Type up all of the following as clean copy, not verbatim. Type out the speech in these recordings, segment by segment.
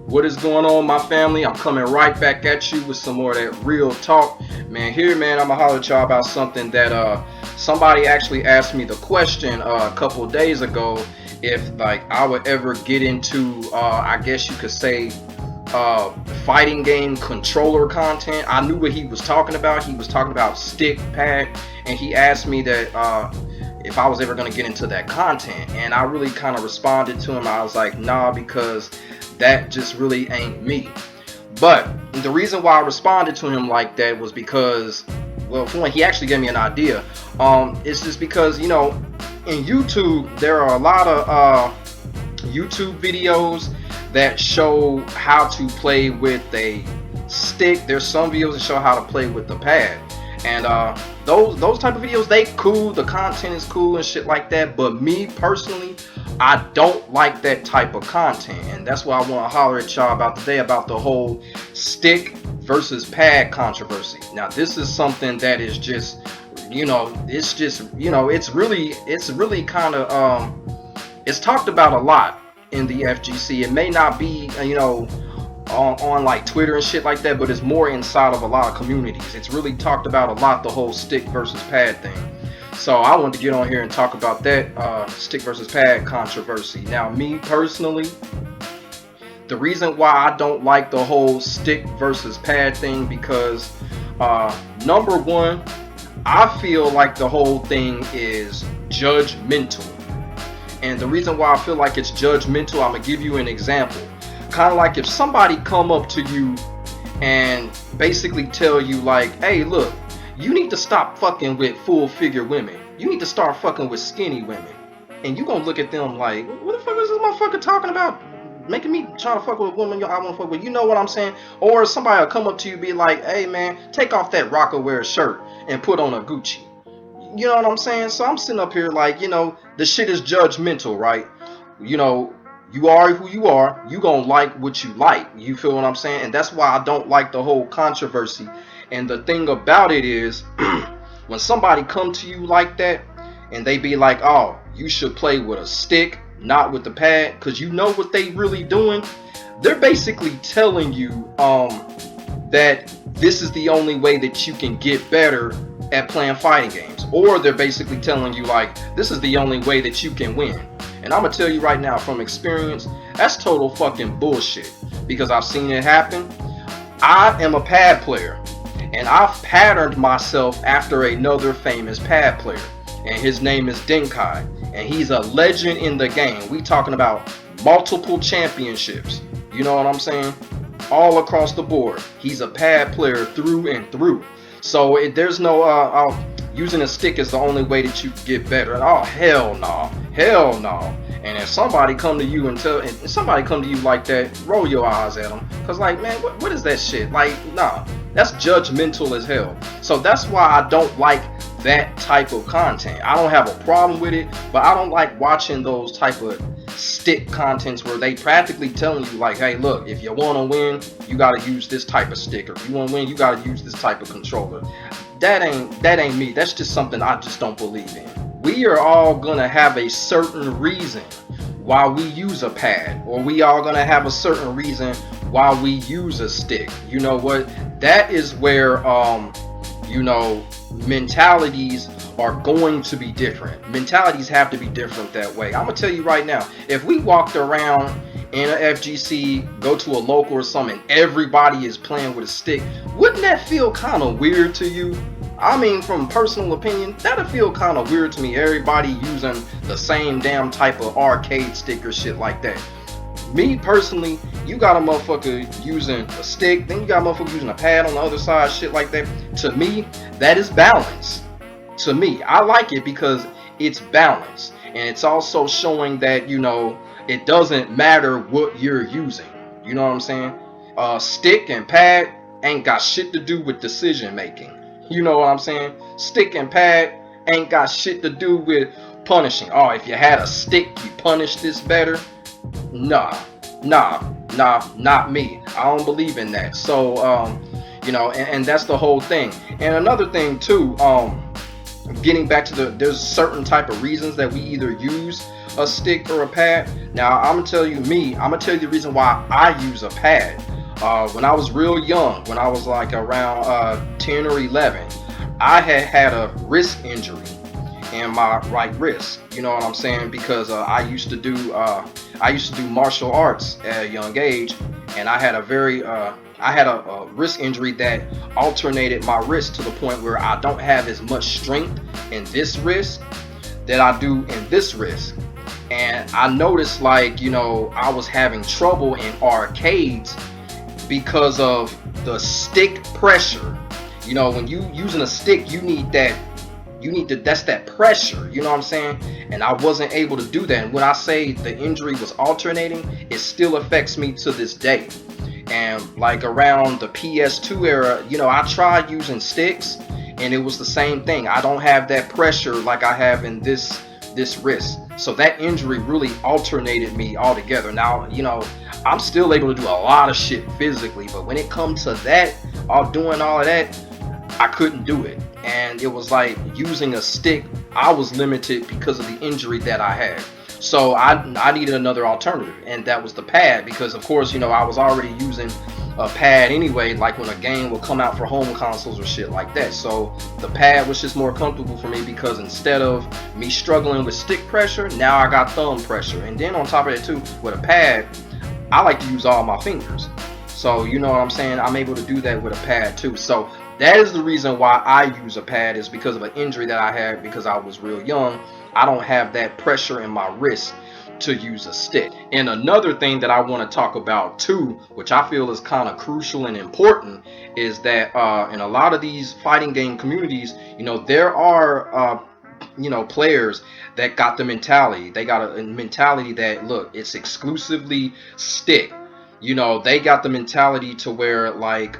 What is going on, my family? I'm coming right back at you with some more of that real talk. Man, man, I'm gonna holler at y'all about something that somebody actually asked me the question a couple of days ago, if like I would ever get into I guess you could say fighting game controller content. I knew what he was talking about. He was talking about stick pad, and he asked me that if I was ever going to get into that content, and I really kind of responded to him. I was like, nah, because that just really ain't me. But the reason why I responded to him like that was because, well, for one, he actually gave me an idea. It's just because, you know, in YouTube there are a lot of YouTube videos that show how to play with a stick. There's some videos that show how to play with the pad, and those type of videos, they cool, the content is cool and shit like that. But me personally, I don't like that type of content, and that's why I want to holler at y'all about today, about the whole stick versus pad controversy. Now this is something that is just, you know, it's just, you know, it's really kind of it's talked about a lot in the FGC. It may not be, you know, on like Twitter and shit like that, but it's more inside of a lot of communities. It's really talked about a lot, the whole stick versus pad thing. So I wanted to get on here and talk about that stick versus pad controversy. Now, me personally, the reason why I don't like the whole stick versus pad thing, because number one, I feel like the whole thing is judgmental. And the reason why I feel like it's judgmental, I'm gonna give you an example. Kind of like if somebody come up to you and basically tell you like, hey, look, you need to stop fucking with full figure women. You need to start fucking with skinny women. And you gonna look at them like, what the fuck is this motherfucker talking about? Making me trying to fuck with a woman I want to fuck with. You know what I'm saying? Or somebody will come up to you and be like, hey man, take off that Rockaware shirt and put on a Gucci. You know what I'm saying? So I'm sitting up here like, you know, the shit is judgmental, right? You know, you are who you are. You gonna like what you like. You feel what I'm saying? And that's why I don't like the whole controversy. And the thing about it is, when somebody come to you like that, and they be like, oh, you should play with a stick, not with the pad, because you know what they really doing? They're basically telling you that this is the only way that you can get better at playing fighting games. Or they're basically telling you like, this is the only way that you can win. And I'm gonna tell you right now from experience, that's total fucking bullshit, because I've seen it happen. I am a pad player, and I've patterned myself after another famous pad player, and his name is Denkai, and he's a legend in the game. We talking about multiple championships, you know what I'm saying, all across the board. He's a pad player through and through. So there's no using a stick is the only way that you can get better. And oh, hell no, hell no. And if somebody come to you and somebody come to you like that, roll your eyes at them, cause like, man, what is that shit? Like, nah, that's judgmental as hell. So that's why I don't like that type of content. I don't have a problem with it, but I don't like watching those type of stick contents where they practically telling you like, hey, look, if you want to win, you got to use this type of stick, or if you want to win, you got to use this type of controller. That ain't me. That's just something I just don't believe in. We are all gonna have a certain reason why we use a pad, or we all gonna have a certain reason why we use a stick. You know what? That is where you know, mentalities are going to be different. Mentalities have to be different that way. I'm gonna tell you right now, if we walked around in an FGC, go to a local or something, and everybody is playing with a stick, wouldn't that feel kind of weird to you? I mean, from personal opinion, that'd feel kind of weird to me. Everybody using the same damn type of arcade stick or shit like that. Me personally, you got a motherfucker using a stick, then you got a motherfucker using a pad on the other side, shit like that. To me, that is balance. To me, I like it because it's balance, and it's also showing that, you know, it doesn't matter what you're using. You know what I'm saying? Stick and pad ain't got shit to do with decision making. You know what I'm saying? Stick and pad ain't got shit to do with punishing. Oh, if you had a stick, you punish this better. Nah, not me. I don't believe in that. So, you know, and that's the whole thing. And another thing too, getting back to there's certain type of reasons that we either use a stick or a pad. Now I'm gonna tell you the reason why I use a pad. When I was real young, when I was like around 10 or 11, I had a wrist injury in my right wrist. You know what I'm saying? Because I used to do martial arts at a young age, and I had a wrist injury that alternated my wrist to the point where I don't have as much strength in this wrist that I do in this wrist. And I noticed, like, you know, I was having trouble in arcades because of the stick pressure. You know, when you using a stick, that's that pressure, you know what I'm saying? And I wasn't able to do that. And when I say the injury was alternating, it still affects me to this day. And like around the PS2 era, you know, I tried using sticks and it was the same thing. I don't have that pressure like I have in this wrist. So that injury really alternated me altogether. Now, you know, I'm still able to do a lot of shit physically, but when it comes to that, doing all of that, I couldn't do it. And it was like using a stick, I was limited because of the injury that I had. So I needed another alternative, and that was the pad, because of course, you know, I was already using a pad anyway, like when a game would come out for home consoles or shit like that. So the pad was just more comfortable for me, because instead of me struggling with stick pressure, now I got thumb pressure. And then on top of that too, with a pad, I like to use all my fingers. So you know what I'm saying, I'm able to do that with a pad too. So that is the reason why I use a pad, is because of an injury that I had because I was real young. I don't have that pressure in my wrist to use a stick. And another thing that I want to talk about too, which I feel is kind of crucial and important, is that in a lot of these fighting game communities, you know, there are you know, players that got the mentality. They got a mentality that, look, it's exclusively stick. You know, they got the mentality to where, like,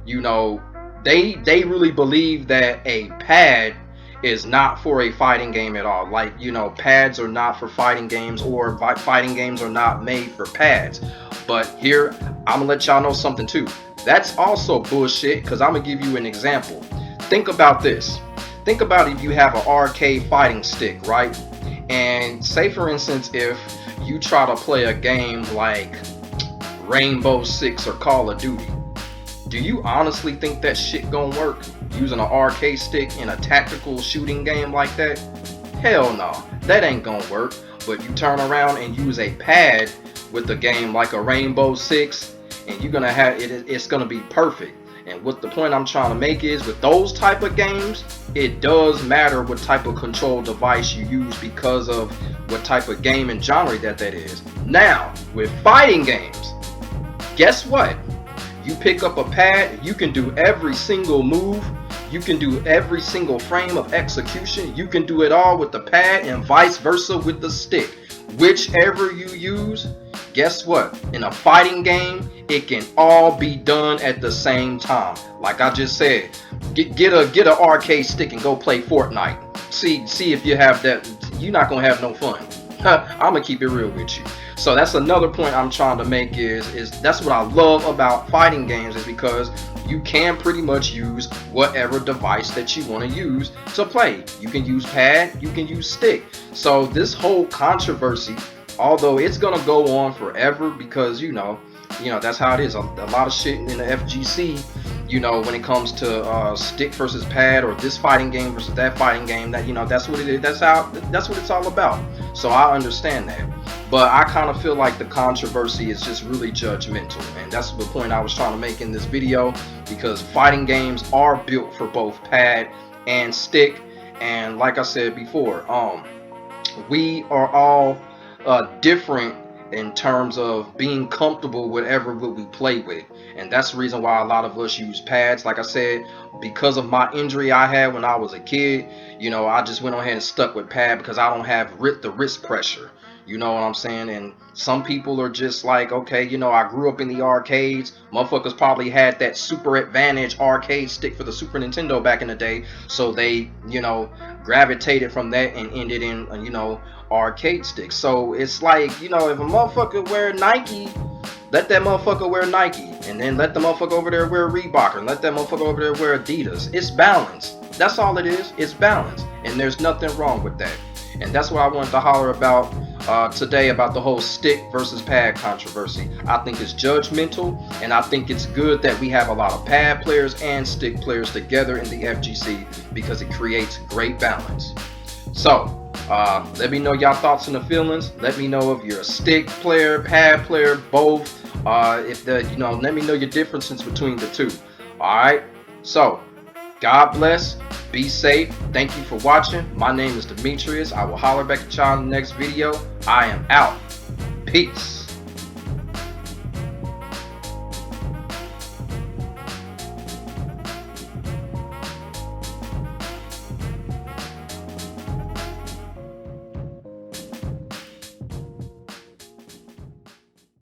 you know, they really believe that a pad is not for a fighting game at all. Like, you know, pads are not for fighting games, or fighting games are not made for pads. But here, I'm gonna let y'all know something too. That's also bullshit, because I'm gonna give you an example. Think about this. Think about if you have an arcade fighting stick, right? And say, for instance, if you try to play a game like Rainbow Six or Call of Duty, do you honestly think that shit gonna work using an arcade stick in a tactical shooting game like that? Hell no, that ain't gonna work. But you turn around and use a pad with a game like a Rainbow Six, and you're gonna have it. It's gonna be perfect. And what the point I'm trying to make is, with those type of games, it does matter what type of control device you use, because of what type of game and genre that is. Now, with fighting games, guess what? You pick up a pad, you can do every single move, you can do every single frame of execution, you can do it all with the pad, and vice versa with the stick. Whichever you use, guess what? In a fighting game, it can all be done at the same time. Like I just said, get an arcade stick and go play Fortnite. See if you have that. You're not gonna have no fun. I'm gonna keep it real with you. So that's another point I'm trying to make, is that's what I love about fighting games, is because you can pretty much use whatever device that you want to use to play. You can use pad, you can use stick. So this whole controversy, although it's gonna go on forever, because you know that's how it is. A lot of shit in the FGC, you know, when it comes to stick versus pad, or this fighting game versus that fighting game, that, you know, that's what it is. That's what it's all about. So I understand that. But I kind of feel like the controversy is just really judgmental, and that's the point I was trying to make in this video, because fighting games are built for both pad and stick. And like I said before, we are all different in terms of being comfortable with whatever we play with, and that's the reason why a lot of us use pads. Like I said, because of my injury I had when I was a kid, you know, I just went ahead and stuck with pad, because I don't have the wrist pressure. You know what I'm saying? And some people are just like, okay, you know, I grew up in the arcades. Motherfuckers probably had that Super Advantage arcade stick for the Super Nintendo back in the day. So they, you know, gravitated from that and ended in, you know, arcade sticks. So it's like, you know, if a motherfucker wear Nike, let that motherfucker wear Nike. And then let the motherfucker over there wear Reebok, and let that motherfucker over there wear Adidas. It's balance. That's all it is. It's balance. And there's nothing wrong with that. And that's what I wanted to holler about today, about the whole stick versus pad controversy. I think it's judgmental, and I think it's good that we have a lot of pad players and stick players together in the FGC because it creates great balance. So let me know y'all thoughts and the feelings. Let me know if you're a stick player, pad player, both. Let me know your differences between the two. All right. So God bless. Be safe. Thank you for watching. My name is Demetrius. I will holler back at y'all in the next video. I am out. Peace.